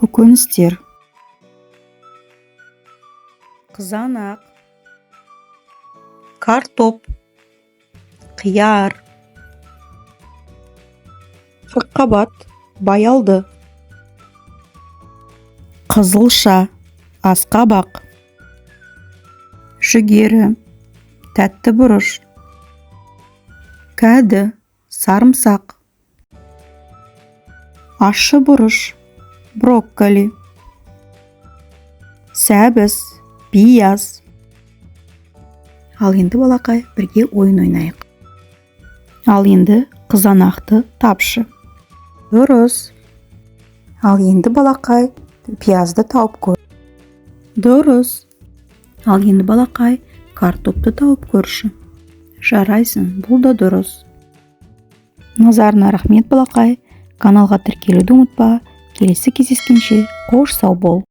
Көкөністер. Қызанақ, картоп, қияр, қырыққабат, баялды, қызылша, асқабақ, жүгері, тәтті бұрыш, кәді, сарымсақ, ащы бұрыш, брокколи, сәбіз, пияз. Ал енді балақай, бірге ойын ойнайық. Ал енді қызанақты тапшы. Дұрыс. Ал енді балақай, пиязды тауып көр. Дұрыс. Ал енді балақай, картопты тауып көрші. Жарайсың, бұл да дұрыс. Назарына рахмет балақай. Каналға тіркелуді ұмытпа. Келесі кездескенше қош сау бол.